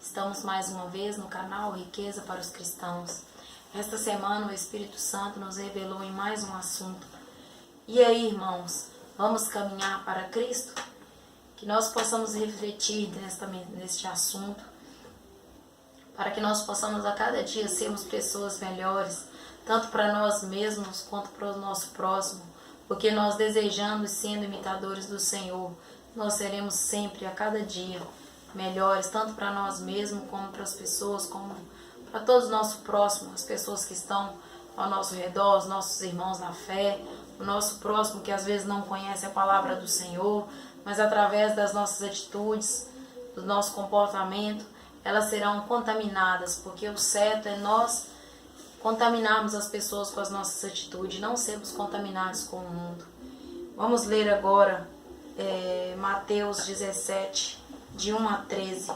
Estamos mais uma vez no canal Riqueza para os Cristãos. Esta semana o Espírito Santo nos revelou em mais um assunto. E aí, irmãos, vamos caminhar para Cristo? Que nós possamos refletir neste assunto, para que nós possamos a cada dia sermos pessoas melhores, tanto para nós mesmos quanto para o nosso próximo, porque nós desejando e sendo imitadores do Senhor, nós seremos sempre, a cada dia, melhores, tanto para nós mesmos, como para as pessoas, como para todos os nossos próximos, as pessoas que estão ao nosso redor, os nossos irmãos na fé, o nosso próximo que às vezes não conhece a palavra do Senhor, mas através das nossas atitudes, do nosso comportamento, elas serão contaminadas, porque o certo é nós contaminarmos as pessoas com as nossas atitudes, não sermos contaminados com o mundo. Vamos ler agora Mateus 17, de 1 a 13.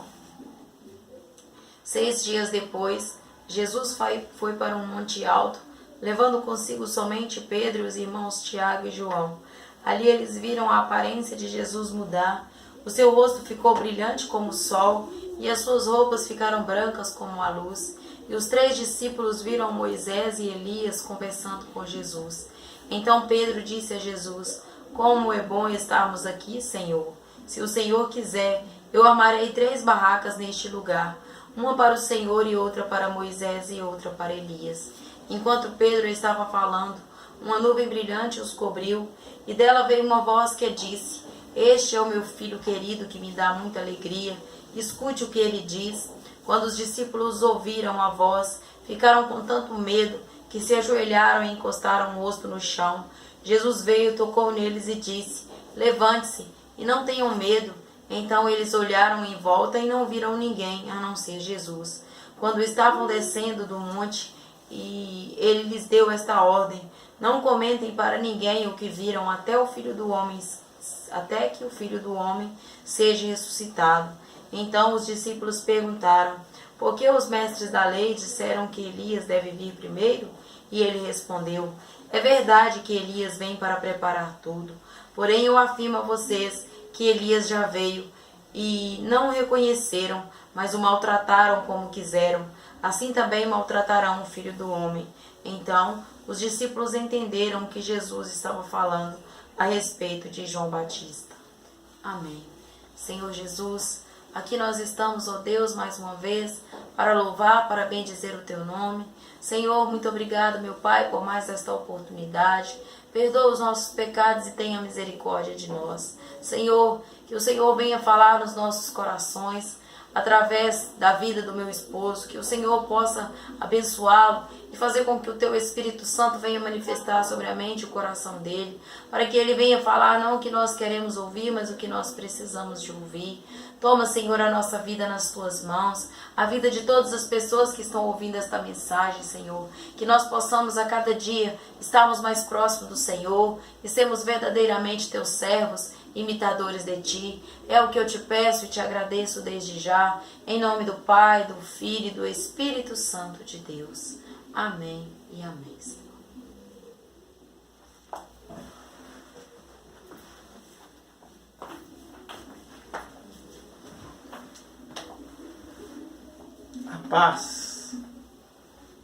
6 dias depois, Jesus foi para um monte alto, levando consigo somente Pedro e os irmãos Tiago e João. Ali eles viram a aparência de Jesus mudar. O seu rosto ficou brilhante como o sol, e as suas roupas ficaram brancas como a luz. E os 3 discípulos viram Moisés e Elias conversando com Jesus. Então Pedro disse a Jesus: como é bom estarmos aqui, Senhor. Se o Senhor quiser, eu armarei 3 barracas neste lugar, uma para o Senhor e outra para Moisés e outra para Elias. Enquanto Pedro estava falando, uma nuvem brilhante os cobriu, e dela veio uma voz que disse: este é o meu filho querido, que me dá muita alegria. Escute o que ele diz. Quando os discípulos ouviram a voz, ficaram com tanto medo que se ajoelharam e encostaram o rosto no chão. Jesus veio, tocou neles e disse: levante-se e não tenham medo. Então eles olharam em volta e não viram ninguém, a não ser Jesus. Quando estavam descendo do monte, ele lhes deu esta ordem: não comentem para ninguém o que viram até que o Filho do Homem seja ressuscitado. Então os discípulos perguntaram: por que os mestres da lei disseram que Elias deve vir primeiro? E ele respondeu: é verdade que Elias vem para preparar tudo. Porém eu afirmo a vocês que Elias já veio e não o reconheceram, mas o maltrataram como quiseram. Assim também maltratarão o Filho do Homem. Então os discípulos entenderam que Jesus estava falando a respeito de João Batista. Amém. Senhor Jesus, aqui nós estamos, ó Deus, mais uma vez, para louvar, para bendizer o Teu nome. Senhor, muito obrigado, meu Pai, por mais esta oportunidade. Perdoa os nossos pecados e tenha misericórdia de nós. Senhor, que o Senhor venha falar nos nossos corações, através da vida do meu esposo, que o Senhor possa abençoá-lo e fazer com que o Teu Espírito Santo venha manifestar sobre a mente e o coração dele, para que ele venha falar não o que nós queremos ouvir, mas o que nós precisamos de ouvir. Toma, Senhor, a nossa vida nas Tuas mãos, a vida de todas as pessoas que estão ouvindo esta mensagem, Senhor, que nós possamos a cada dia estarmos mais próximos do Senhor e sermos verdadeiramente Teus servos, imitadores de Ti. É o que eu te peço e te agradeço desde já, em nome do Pai, do Filho e do Espírito Santo de Deus. Amém e amém, Senhor. A paz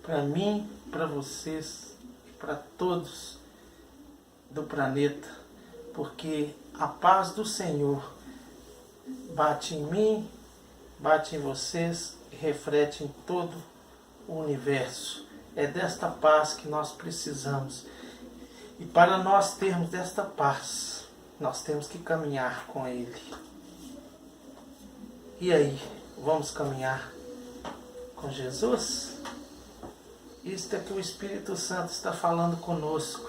para mim, para vocês, para todos do planeta, porque a paz do Senhor bate em mim, bate em vocês e reflete em todo o universo. É desta paz que nós precisamos. E para nós termos desta paz, nós temos que caminhar com Ele. E aí, vamos caminhar com Jesus? Isto é que o Espírito Santo está falando conosco.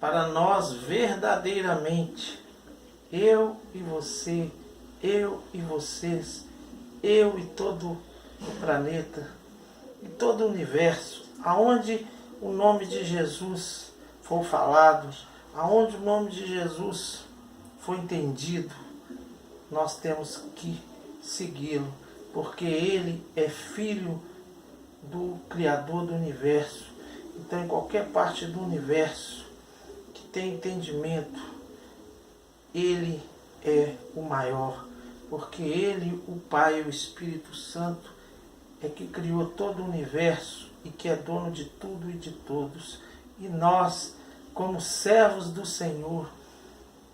Para nós verdadeiramente, eu e você, eu e vocês, eu e todo o planeta, e todo o universo, aonde o nome de Jesus for falado, aonde o nome de Jesus for entendido, nós temos que segui-lo, porque Ele é Filho do Criador do Universo. Então, em qualquer parte do universo que tem entendimento, Ele é o maior. porque Ele, o Pai e o Espírito Santo, é que criou todo o universo e que é dono de tudo e de todos. E nós, como servos do Senhor,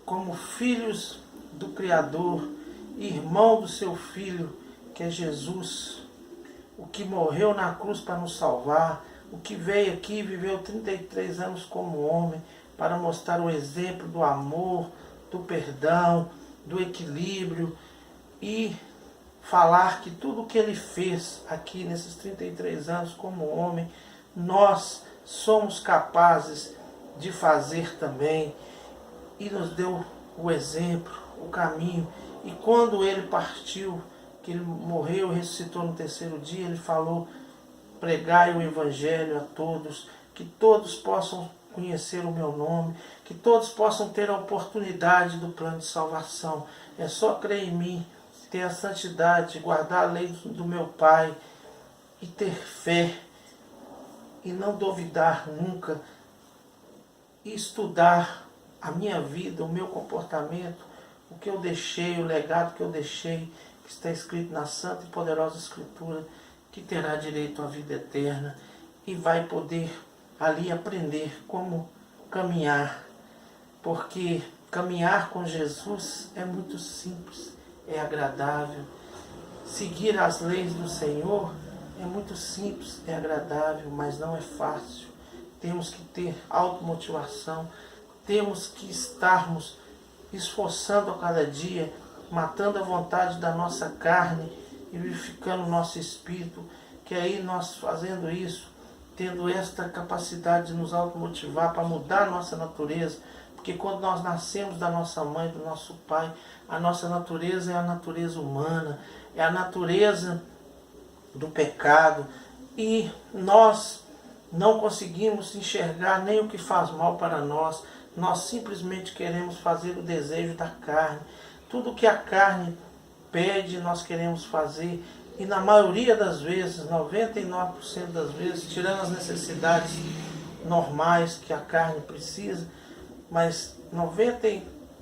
como filhos do Criador, irmão do seu Filho, que é Jesus, o que morreu na cruz para nos salvar, o que veio aqui e viveu 33 anos como homem, para mostrar o exemplo do amor, do perdão, do equilíbrio e falar que tudo o que ele fez aqui nesses 33 anos como homem, nós somos capazes de fazer também. E nos deu o exemplo, o caminho. E quando ele partiu, que ele morreu e ressuscitou no terceiro dia, ele falou: pregai o evangelho a todos, que todos possam conhecer o meu nome, que todos possam ter a oportunidade do plano de salvação. É só crer em mim, ter a santidade, guardar a lei do meu Pai e ter fé e não duvidar nunca, e estudar a minha vida, o meu comportamento, o que eu deixei, o legado que eu deixei, que está escrito na Santa e Poderosa Escritura, que terá direito à vida eterna e vai poder ali aprender como caminhar, porque caminhar com Jesus é muito simples, é agradável. Seguir as leis do Senhor é muito simples, é agradável, mas não é fácil. Temos que ter automotivação, temos que estarmos esforçando a cada dia, matando a vontade da nossa carne e vivificando o nosso espírito, que aí nós fazendo isso, tendo esta capacidade de nos automotivar para mudar a nossa natureza, porque quando nós nascemos da nossa mãe, do nosso pai, a nossa natureza é a natureza humana, é a natureza do pecado, e nós não conseguimos enxergar nem o que faz mal para nós. Nós simplesmente queremos fazer o desejo da carne. Tudo que a carne pede, nós queremos fazer. E na maioria das vezes, 99% das vezes, tirando as necessidades normais que a carne precisa, mas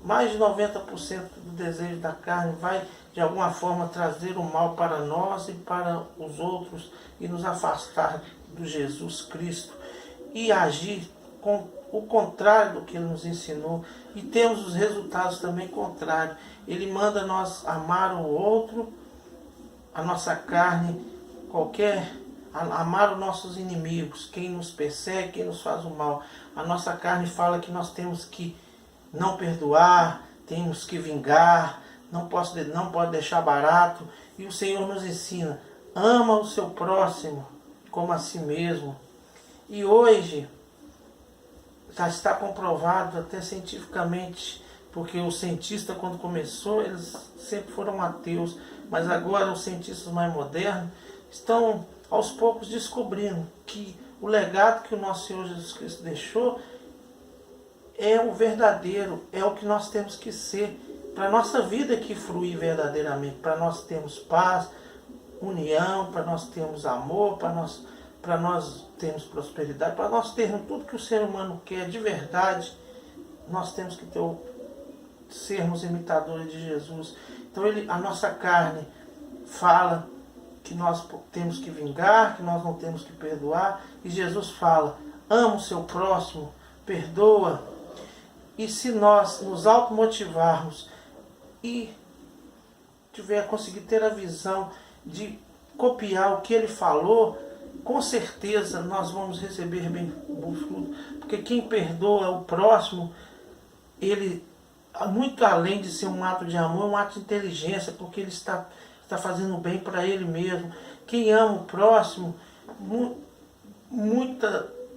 mais de 90% do desejo da carne vai de alguma forma trazer o mal para nós e para os outros e nos afastar do Jesus Cristo e agir com o contrário do que Ele nos ensinou, e temos os resultados também contrários. Ele manda nós amar o outro, a nossa carne, amar os nossos inimigos, quem nos persegue, quem nos faz o mal. A nossa carne fala que nós temos que não perdoar, temos que vingar, não pode deixar barato, e o Senhor nos ensina: ama o seu próximo como a si mesmo. E hoje já está comprovado até cientificamente, porque o cientista, quando começou, eles sempre foram ateus, mas agora os cientistas mais modernos estão aos poucos descobrindo que o legado que o nosso Senhor Jesus Cristo deixou é o verdadeiro, é o que nós temos que ser, para a nossa vida que fluir verdadeiramente, para nós termos paz, união, para nós termos amor, para nós termos prosperidade, para nós termos tudo que o ser humano quer de verdade. Nós temos que sermos imitadores de Jesus. Então a nossa carne fala que nós temos que vingar, que nós não temos que perdoar, e Jesus fala: ama o seu próximo, perdoa. E se nós nos automotivarmos e conseguir ter a visão de copiar o que ele falou, com certeza nós vamos receber bem bom fruto, porque quem perdoa o próximo, ele, muito além de ser um ato de amor, é um ato de inteligência, porque ele está fazendo bem para ele mesmo. Quem ama o próximo,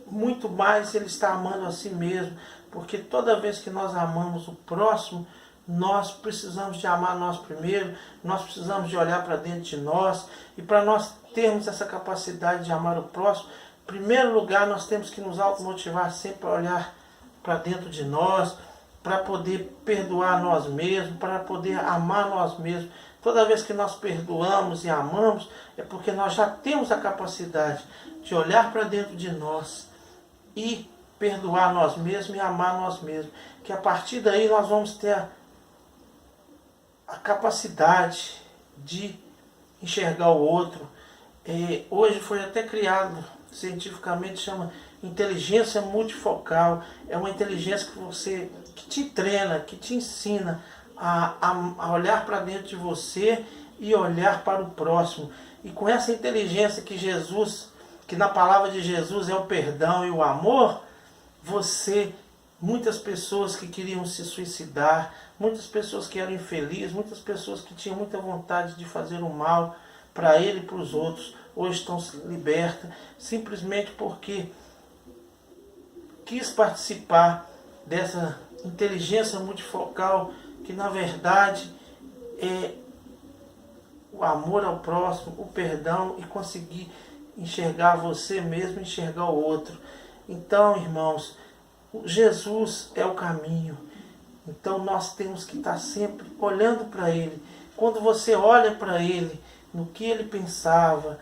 muito mais ele está amando a si mesmo, porque toda vez que nós amamos o próximo, nós precisamos de amar nós primeiro, nós precisamos de olhar para dentro de nós, e para nós termos essa capacidade de amar o próximo, em primeiro lugar nós temos que nos automotivar sempre para olhar para dentro de nós, para poder perdoar nós mesmos, para poder amar nós mesmos. Toda vez que nós perdoamos e amamos, é porque nós já temos a capacidade de olhar para dentro de nós e perdoar nós mesmos e amar nós mesmos. Que a partir daí nós vamos ter a capacidade de enxergar o outro. Hoje foi até criado cientificamente, chama inteligência multifocal. É uma inteligência que te treina, que te ensina a olhar para dentro de você e olhar para o próximo. E com essa inteligência que na palavra de Jesus é o perdão e o amor, muitas pessoas que queriam se suicidar, muitas pessoas que eram infelizes, muitas pessoas que tinham muita vontade de fazer o mal para ele e para os outros, hoje estão libertas, simplesmente porque quis participar dessa inteligência multifocal, que na verdade é o amor ao próximo, o perdão e conseguir enxergar você mesmo, enxergar o outro. Então, irmãos, Jesus é o caminho. Então nós temos que estar sempre olhando para Ele. Quando você olha para Ele, no que Ele pensava,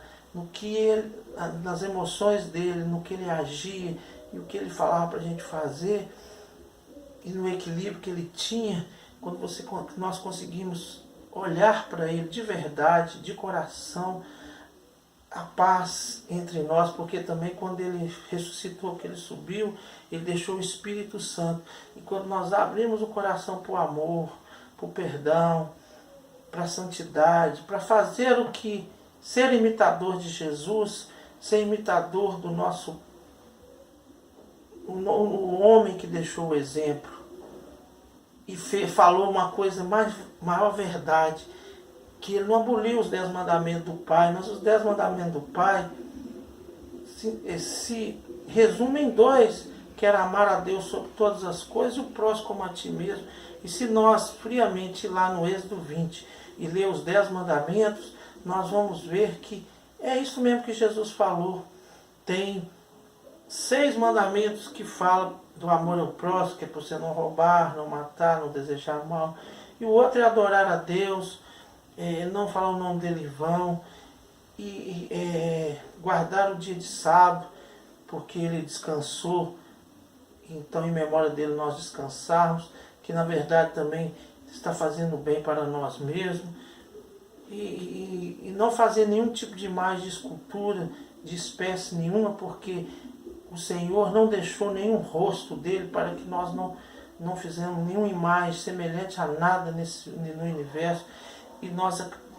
nas emoções dele, no que Ele agia e o que Ele falava para a gente fazer, e no equilíbrio que Ele tinha, quando nós conseguimos olhar para Ele de verdade, de coração, a paz entre nós, porque também quando Ele ressuscitou, que Ele subiu, Ele deixou o Espírito Santo. E quando nós abrimos o coração para o amor, para o perdão, para a santidade, para fazer ser imitador de Jesus, ser imitador do o homem que deixou o exemplo e falou uma coisa maior verdade, que ele não aboliu os 10 mandamentos do Pai, mas os 10 mandamentos do Pai se resumem em 2, que era amar a Deus sobre todas as coisas e o próximo como a ti mesmo. E se nós friamente ir lá no Êxodo 20 e ler os 10 mandamentos, nós vamos ver que é isso mesmo que Jesus falou. Tem 6 mandamentos que falam do amor ao próximo, que é para você não roubar, não matar, não desejar mal. E o outro é adorar a Deus, não falar o nome dele em vão, e guardar o dia de sábado, porque ele descansou. Então, em memória dele, nós descansarmos, que na verdade também está fazendo bem para nós mesmos. E não fazer nenhum tipo de imagem de escultura, de espécie nenhuma, porque o Senhor não deixou nenhum rosto dele para que nós não fizemos nenhuma imagem semelhante a nada no universo. E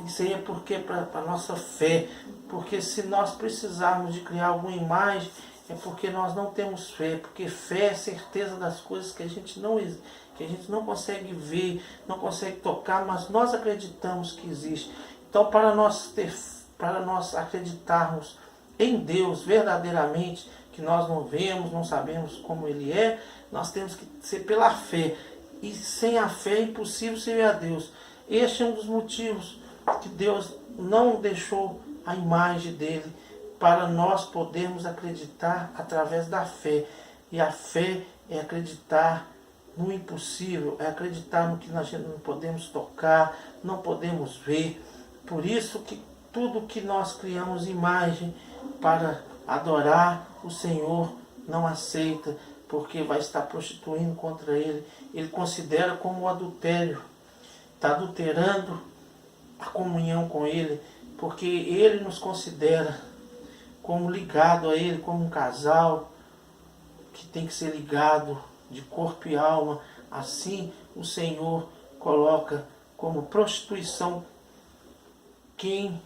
isso aí é porque para a nossa fé, porque se nós precisarmos de criar alguma imagem, é porque nós não temos fé, porque fé é certeza das coisas que a gente não consegue ver, não consegue tocar, mas nós acreditamos que existe. Então, para nós acreditarmos em Deus verdadeiramente, que nós não vemos, não sabemos como Ele é, nós temos que ser pela fé. E sem a fé é impossível servir a Deus. Este é um dos motivos que Deus não deixou a imagem dele, para nós podermos acreditar através da fé. E a fé é acreditar no impossível, é acreditar no que nós não podemos tocar, não podemos ver. Por isso que tudo que nós criamos imagem para adorar o Senhor não aceita, porque vai estar prostituindo contra Ele. Ele considera como adultério, está adulterando a comunhão com Ele, porque Ele nos considera como ligado a Ele, como um casal que tem que ser ligado de corpo e alma. Assim o Senhor coloca como prostituição quem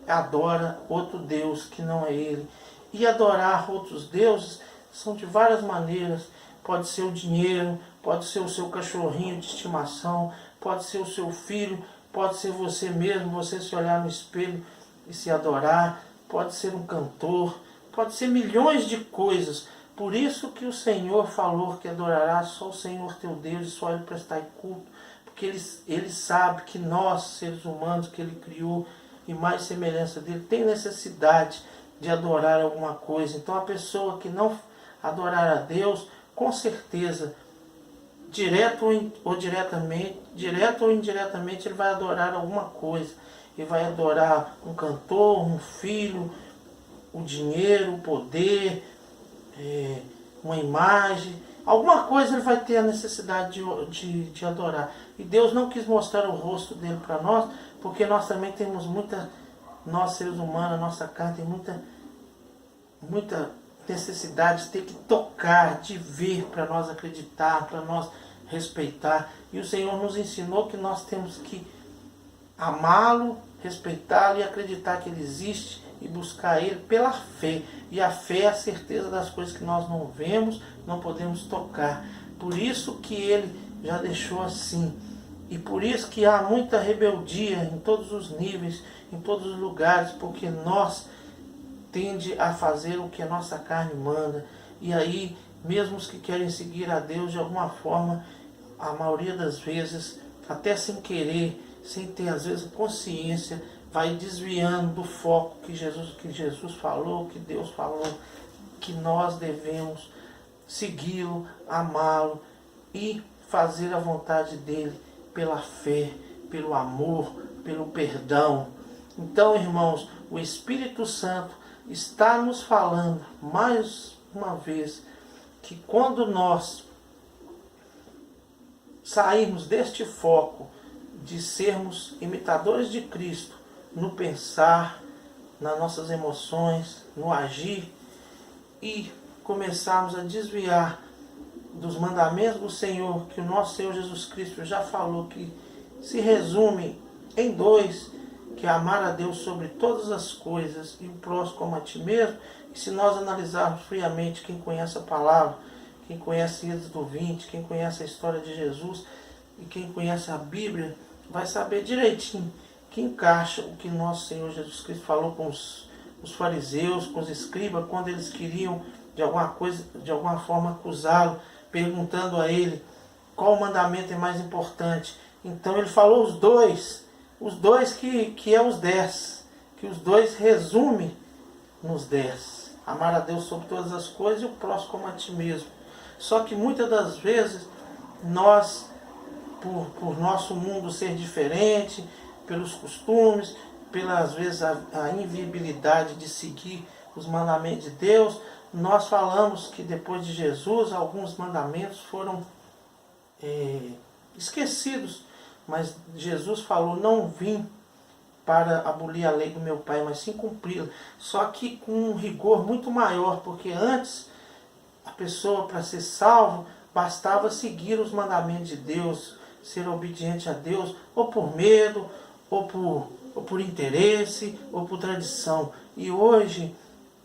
adora outro Deus que não é Ele. E adorar outros deuses são de várias maneiras. Pode ser o dinheiro, pode ser o seu cachorrinho de estimação, pode ser o seu filho, pode ser você mesmo, você se olhar no espelho e se adorar, pode ser um cantor, pode ser milhões de coisas. Por isso que o Senhor falou que adorará só o Senhor teu Deus e só Ele prestar culto, porque Ele sabe que nós, seres humanos que Ele criou, e mais semelhança dele, tem necessidade de adorar alguma coisa. Então a pessoa que não adorar a Deus, com certeza, direto ou indiretamente, ele vai adorar alguma coisa. Ele vai adorar um cantor, um filho, o dinheiro, o poder, uma imagem. alguma coisa ele vai ter a necessidade de adorar. E Deus não quis mostrar o rosto dele para nós, porque nós também temos nós seres humanos, a nossa carne tem muita necessidade de ter que tocar, de ver, para nós acreditar, para nós respeitar. E o Senhor nos ensinou que nós temos que amá-lo, respeitá-lo e acreditar que ele existe e buscar ele pela fé. E a fé é a certeza das coisas que nós não vemos, não podemos tocar. Por isso que ele já deixou assim. E por isso que há muita rebeldia em todos os níveis, em todos os lugares, porque nós tende a fazer o que a nossa carne manda. E aí, mesmo os que querem seguir a Deus de alguma forma, a maioria das vezes, até sem querer, sem ter às vezes consciência, vai desviando do foco que Jesus falou, que Deus falou, que nós devemos segui-lo, amá-lo e fazer a vontade dele pela fé, pelo amor, pelo perdão. Então, irmãos, o Espírito Santo está nos falando mais uma vez que quando nós sairmos deste foco de sermos imitadores de Cristo no pensar, nas nossas emoções, no agir, e começarmos a desviar dos mandamentos do Senhor, que o nosso Senhor Jesus Cristo já falou, que se resume em 2, que é amar a Deus sobre todas as coisas e o próximo como a ti mesmo. E se nós analisarmos friamente, quem conhece a palavra, quem conhece Êxodo 20, quem conhece a história de Jesus e quem conhece a Bíblia, vai saber direitinho que encaixa o que nosso Senhor Jesus Cristo falou com os fariseus, com os escribas, quando eles queriam de alguma forma acusá-lo, perguntando a ele qual mandamento é mais importante. Então ele falou os dois que é os 10, que os dois resumem nos 10. Amar a Deus sobre todas as coisas e o próximo como a ti mesmo. Só que muitas das vezes nós, por nosso mundo ser diferente, pelos costumes, pelas vezes a inviabilidade de seguir os mandamentos de Deus, nós falamos que depois de Jesus alguns mandamentos foram esquecidos. Mas Jesus falou, não vim para abolir a lei do meu Pai, mas sim cumpri-la. Só que com um rigor muito maior, porque antes a pessoa, para ser salvo, bastava seguir os mandamentos de Deus, ser obediente a Deus, ou por medo, ou por interesse, ou por tradição. E hoje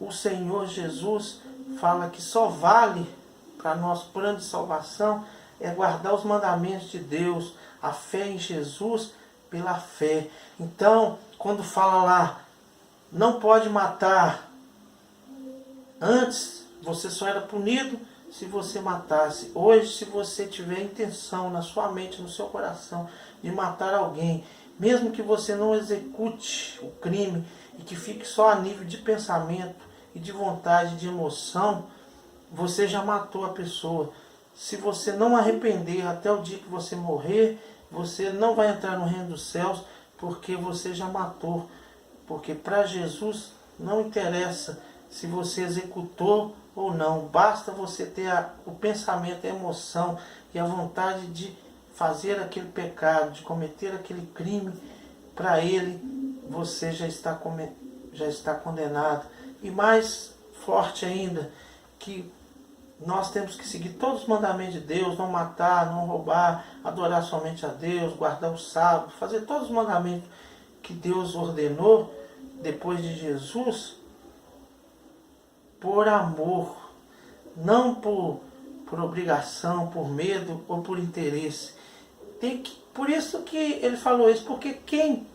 o Senhor Jesus fala que só vale para nosso plano de salvação é guardar os mandamentos de Deus, a fé em Jesus pela fé. Então, quando fala lá, não pode matar, antes você só era punido se você matasse. Hoje, se você tiver intenção na sua mente, no seu coração, de matar alguém, mesmo que você não execute o crime e que fique só a nível de pensamento e de vontade, de emoção, você já matou a pessoa. Se você não arrepender até o dia que você morrer, você não vai entrar no reino dos céus, porque você já matou. Porque para Jesus não interessa se você executou ou não. Basta você ter o pensamento, a emoção e a vontade de fazer aquele pecado, de cometer aquele crime. Para ele, você já está condenado. E mais forte ainda, que nós temos que seguir todos os mandamentos de Deus, não matar, não roubar, adorar somente a Deus, guardar o sábado, fazer todos os mandamentos que Deus ordenou depois de Jesus, por amor, não por obrigação, por medo ou por interesse. Por isso que ele falou isso, porque quem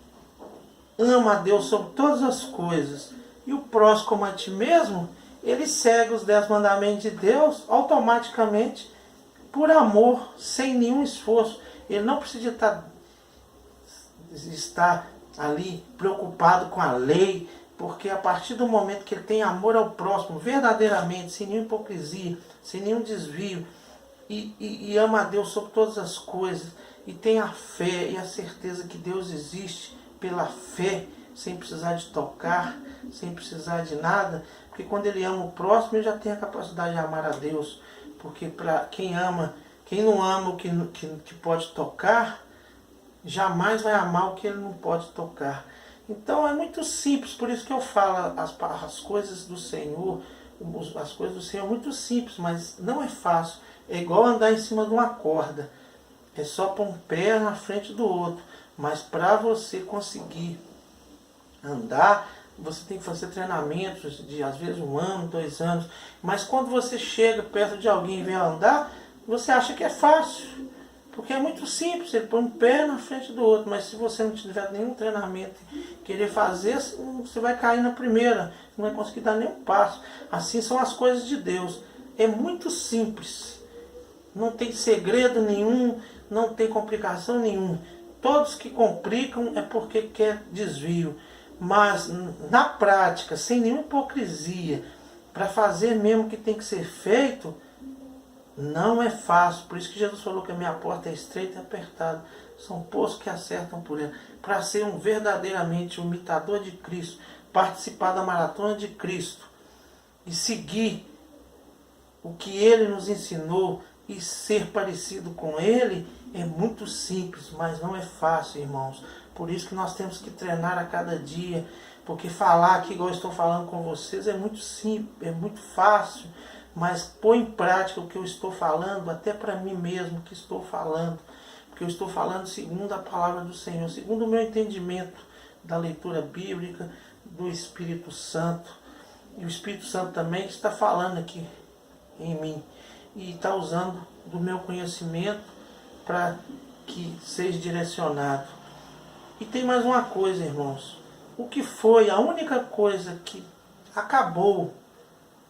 ama a Deus sobre todas as coisas e o próximo como a ti mesmo, ele segue os 10 mandamentos de Deus automaticamente, por amor, sem nenhum esforço. Ele não precisa estar ali preocupado com a lei, porque a partir do momento que ele tem amor ao próximo, verdadeiramente, sem nenhuma hipocrisia, sem nenhum desvio, e ama a Deus sobre todas as coisas, e tem a fé e a certeza que Deus existe pela fé, sem precisar de tocar, sem precisar de nada, porque quando ele ama o próximo, ele já tem a capacidade de amar a Deus. Porque para quem ama, quem não ama o que pode tocar, jamais vai amar o que ele não pode tocar. Então é muito simples, por isso que eu falo as coisas do Senhor, as coisas do Senhor é muito simples, mas não é fácil. É igual andar em cima de uma corda. É só pôr um pé na frente do outro. Mas para você conseguir andar, você tem que fazer treinamentos de às vezes 1 ano, 2 anos. Mas quando você chega perto de alguém e vem andar, você acha que é fácil. Porque é muito simples, ele põe um pé na frente do outro. Mas se você não tiver nenhum treinamento e querer fazer, você vai cair na primeira. Não vai conseguir dar nenhum passo. Assim são as coisas de Deus. É muito simples. Não tem segredo nenhum, não tem complicação nenhuma. Todos que complicam é porque quer desvio. Mas na prática, sem nenhuma hipocrisia, para fazer mesmo o que tem que ser feito, não é fácil. Por isso que Jesus falou que a minha porta é estreita e apertada. São poucos que acertam por ela. Para ser verdadeiramente um imitador de Cristo, participar da maratona de Cristo e seguir o que Ele nos ensinou e ser parecido com Ele, é muito simples, mas não é fácil, irmãos. Por isso que nós temos que treinar a cada dia, porque falar aqui, igual eu estou falando com vocês, é muito simples, é muito fácil, mas pôr em prática o que eu estou falando, até para mim mesmo que estou falando, porque eu estou falando segundo a palavra do Senhor, segundo o meu entendimento da leitura bíblica, do Espírito Santo. E o Espírito Santo também está falando aqui em mim e está usando do meu conhecimento para que seja direcionado. E tem mais uma coisa, irmãos. O que foi a única coisa que acabou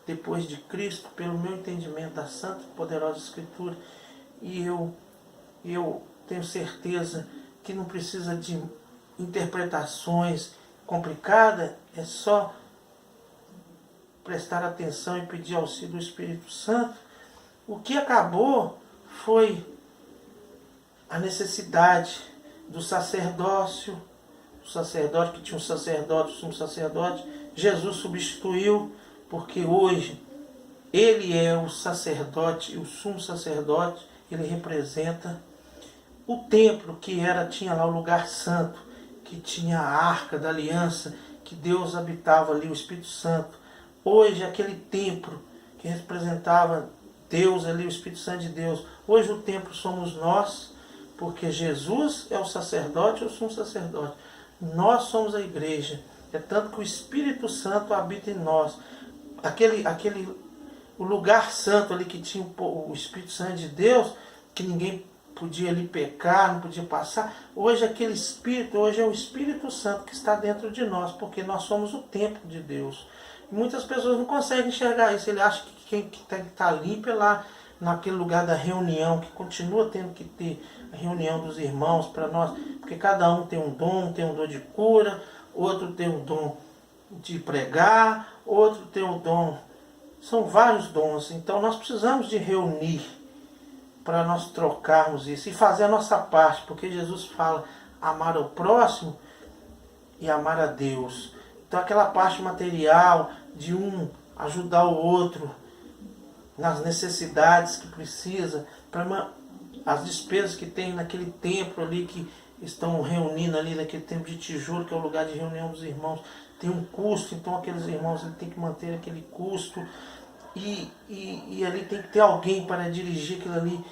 depois de Cristo, pelo meu entendimento da Santa e Poderosa Escritura, e eu tenho certeza que não precisa de interpretações complicadas, é só prestar atenção e pedir auxílio do Espírito Santo. O que acabou foi a necessidade do sacerdócio, o sacerdote que tinha um sacerdote, o sumo sacerdote. Jesus substituiu, porque hoje ele é o sacerdote, o sumo sacerdote, ele representa o templo que tinha lá o lugar santo, que tinha a arca da aliança, que Deus habitava ali, o Espírito Santo. Hoje aquele templo que representava Deus ali, o Espírito Santo de Deus, hoje o templo somos nós, porque Jesus é o sacerdote, o sumo sacerdote. Nós somos a igreja. É tanto que o Espírito Santo habita em nós. O lugar santo ali que tinha o Espírito Santo de Deus, que ninguém podia ali pecar, não podia passar. Hoje aquele Espírito, hoje é o Espírito Santo que está dentro de nós, porque nós somos o templo de Deus. E muitas pessoas não conseguem enxergar isso. Ele acha que quem tem que estar limpo é lá naquele lugar da reunião, que continua tendo que ter a reunião dos irmãos para nós, porque cada um tem um dom de cura, outro tem um dom de pregar, outro tem um dom, são vários dons. Então nós precisamos de reunir para nós trocarmos isso e fazer a nossa parte, porque Jesus fala amar ao próximo e amar a Deus. Então aquela parte material de um ajudar o outro nas necessidades que precisa, para as despesas que tem naquele templo ali, que estão reunindo ali naquele templo de tijolo, que é o lugar de reunião dos irmãos, tem um custo, então aqueles irmãos têm que manter aquele custo, e ali tem que ter alguém para dirigir aquilo ali,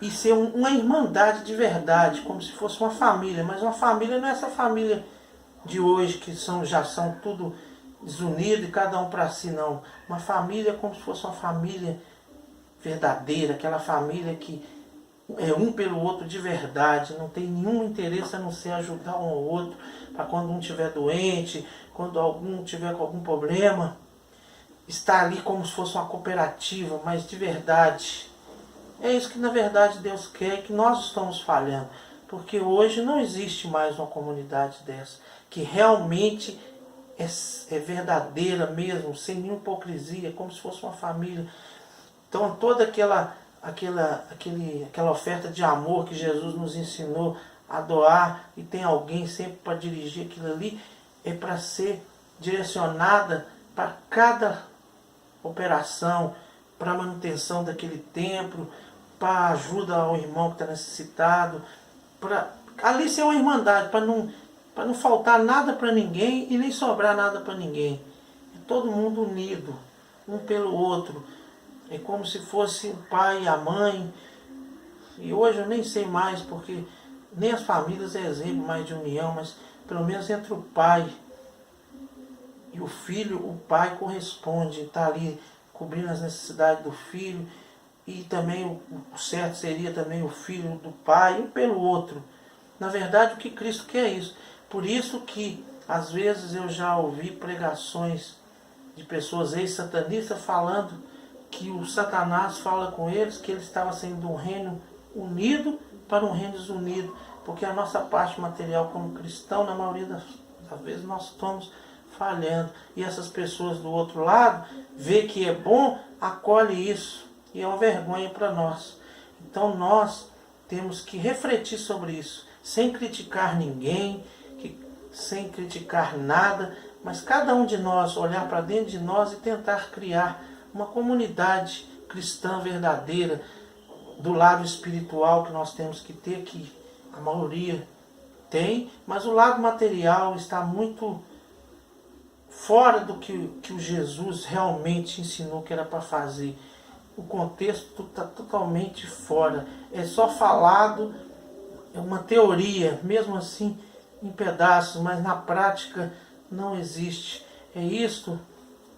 e ser uma irmandade de verdade, como se fosse uma família. Mas uma família não é essa família de hoje, que já são tudo desunido e cada um para si, não. Uma família é como se fosse uma família verdadeira, aquela família que é um pelo outro de verdade, não tem nenhum interesse a não ser ajudar um ao outro, para quando um estiver doente, quando algum tiver com algum problema, estar ali como se fosse uma cooperativa, mas de verdade. É isso que na verdade Deus quer, e que nós estamos falhando, porque hoje não existe mais uma comunidade dessa, que realmente é verdadeira mesmo, sem nenhuma hipocrisia, como se fosse uma família. Então toda aquela oferta de amor que Jesus nos ensinou a doar, e tem alguém sempre para dirigir aquilo ali, é para ser direcionada para cada operação, para a manutenção daquele templo, para ajuda ao irmão que está necessitado. Ali ser uma irmandade, para não faltar nada para ninguém e nem sobrar nada para ninguém. É todo mundo unido, um pelo outro. É como se fosse o pai e a mãe. E hoje eu nem sei mais, porque nem as famílias é exemplo mais de união, mas pelo menos entre o pai e o filho, o pai corresponde, está ali cobrindo as necessidades do filho, e também o certo seria também o filho do pai, um pelo outro. Na verdade, o que Cristo quer é isso. Por isso que, às vezes, eu já ouvi pregações de pessoas ex-satanistas falando que o Satanás fala com eles que ele estava saindo de um reino unido para um reino desunido, porque a nossa parte material como cristão, na maioria das vezes, nós estamos falhando. E essas pessoas do outro lado, vê que é bom, acolhe isso. E é uma vergonha para nós. Então nós temos que refletir sobre isso, sem criticar ninguém, sem criticar nada, mas cada um de nós olhar para dentro de nós e tentar criar uma comunidade cristã verdadeira, do lado espiritual que nós temos que ter, que a maioria tem, mas o lado material está muito fora do que o Jesus realmente ensinou que era para fazer. O contexto está totalmente fora. É só falado, é uma teoria, mesmo assim em pedaços, mas na prática não existe. É isto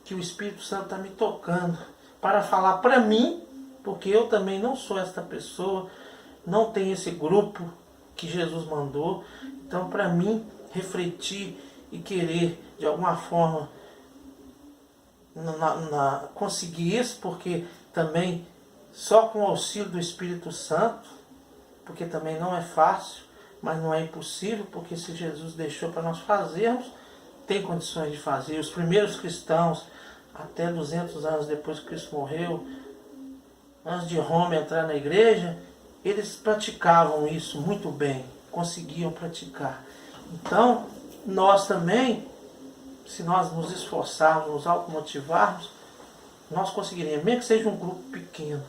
que o Espírito Santo está me tocando para falar para mim, porque eu também não sou esta pessoa, não tenho esse grupo que Jesus mandou. Então, para mim, refletir e querer, de alguma forma, conseguir isso, porque também só com o auxílio do Espírito Santo, porque também não é fácil, mas não é impossível, porque se Jesus deixou para nós fazermos, tem condições de fazer. Os primeiros cristãos, até 200 anos depois que Cristo morreu, antes de Roma entrar na igreja, eles praticavam isso muito bem, conseguiam praticar. Então, nós também, se nós nos esforçarmos, nos automotivarmos, nós conseguiríamos, mesmo que seja um grupo pequeno.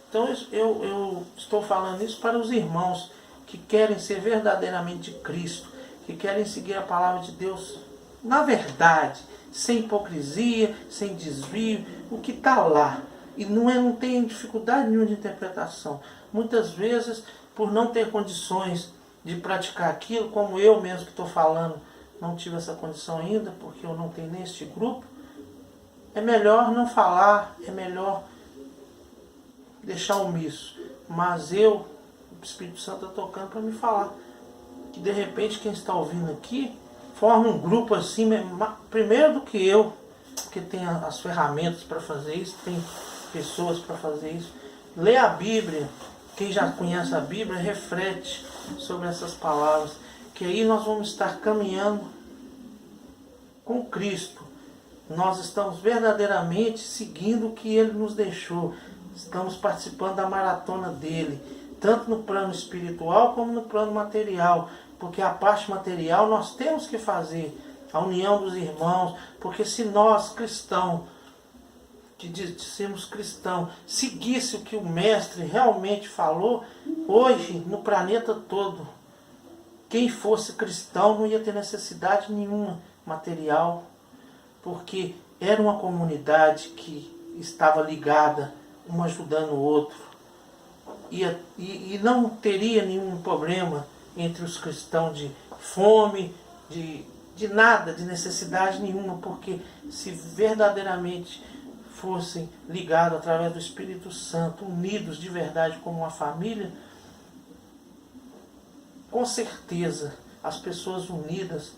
Então eu estou falando isso para os irmãos que querem ser verdadeiramente de Cristo, que querem seguir a palavra de Deus na verdade, sem hipocrisia, sem desvio, o que está lá. E não tem dificuldade nenhuma de interpretação. Muitas vezes, por não ter condições de praticar aquilo, como eu mesmo que estou falando, não tive essa condição ainda, porque eu não tenho nem este grupo, é melhor não falar, é melhor deixar omisso. Mas o Espírito Santo está tocando para me falar. Que de repente quem está ouvindo aqui forma um grupo assim, primeiro do que eu, porque tem as ferramentas para fazer isso, tem pessoas para fazer isso. Lê a Bíblia, quem já conhece a Bíblia, reflete sobre essas palavras, que aí nós vamos estar caminhando com Cristo. Nós estamos verdadeiramente seguindo o que Ele nos deixou. Estamos participando da maratona dele, tanto no plano espiritual como no plano material, porque a parte material nós temos que fazer, a união dos irmãos, porque se nós cristãos, que dissemos cristãos, seguisse o que o Mestre realmente falou, hoje no planeta todo, quem fosse cristão não ia ter necessidade nenhuma material, porque era uma comunidade que estava ligada, um ajudando o outro, e não teria nenhum problema entre os cristãos de fome, de nada, de necessidade nenhuma, porque se verdadeiramente fossem ligados através do Espírito Santo, unidos de verdade como uma família, com certeza as pessoas unidas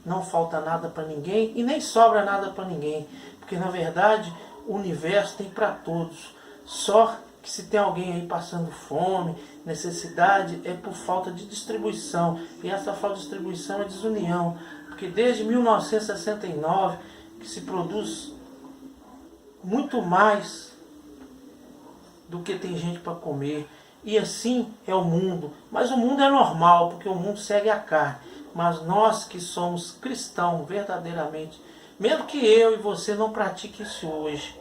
não falta nada para ninguém e nem sobra nada para ninguém, porque na verdade o universo tem para todos, só que se tem alguém aí passando fome, necessidade, é por falta de distribuição, e essa falta de distribuição é desunião, porque desde 1969 que se produz muito mais do que tem gente para comer, e assim é o mundo, mas o mundo é normal, porque o mundo segue a carne, mas nós que somos cristãos verdadeiramente, mesmo que eu e você não pratique isso hoje,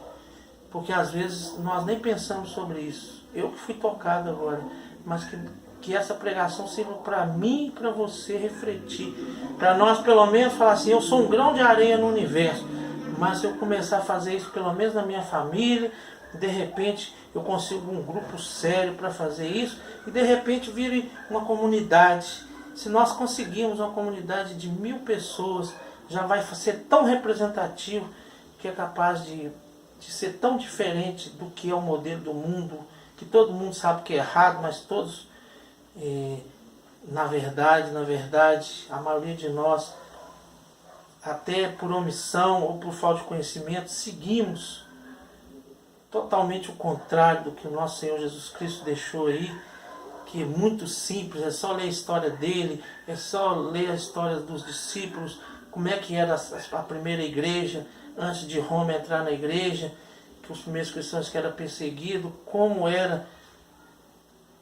porque às vezes nós nem pensamos sobre isso. Eu que fui tocado agora, mas que essa pregação sirva para mim e para você refletir, para nós pelo menos falar assim, eu sou um grão de areia no universo, mas se eu começar a fazer isso pelo menos na minha família, de repente eu consigo um grupo sério para fazer isso, e de repente vire uma comunidade. Se nós conseguirmos uma comunidade de 1000 pessoas, já vai ser tão representativo que é capaz de ser tão diferente do que é o modelo do mundo, que todo mundo sabe que é errado, mas todos, na verdade, a maioria de nós, até por omissão ou por falta de conhecimento, seguimos totalmente o contrário do que o nosso Senhor Jesus Cristo deixou aí, que é muito simples, é só ler a história dele, é só ler a história dos discípulos, como é que era a primeira igreja, antes de Roma entrar na igreja, que os primeiros cristãos que eram perseguidos, como eram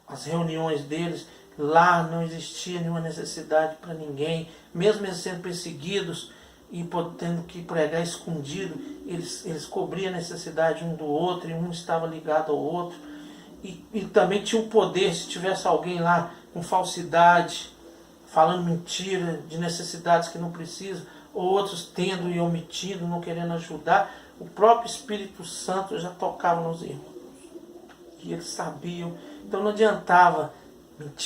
as reuniões deles. Lá não existia nenhuma necessidade para ninguém, mesmo eles sendo perseguidos e tendo que pregar escondido, eles cobriam a necessidade um do outro, e um estava ligado ao outro, e também tinha o poder, se tivesse alguém lá com falsidade, falando mentira, de necessidades que não precisa, ou outros tendo e omitindo, não querendo ajudar, o próprio Espírito Santo já tocava nos irmãos, e eles sabiam. Então não adiantava mentir.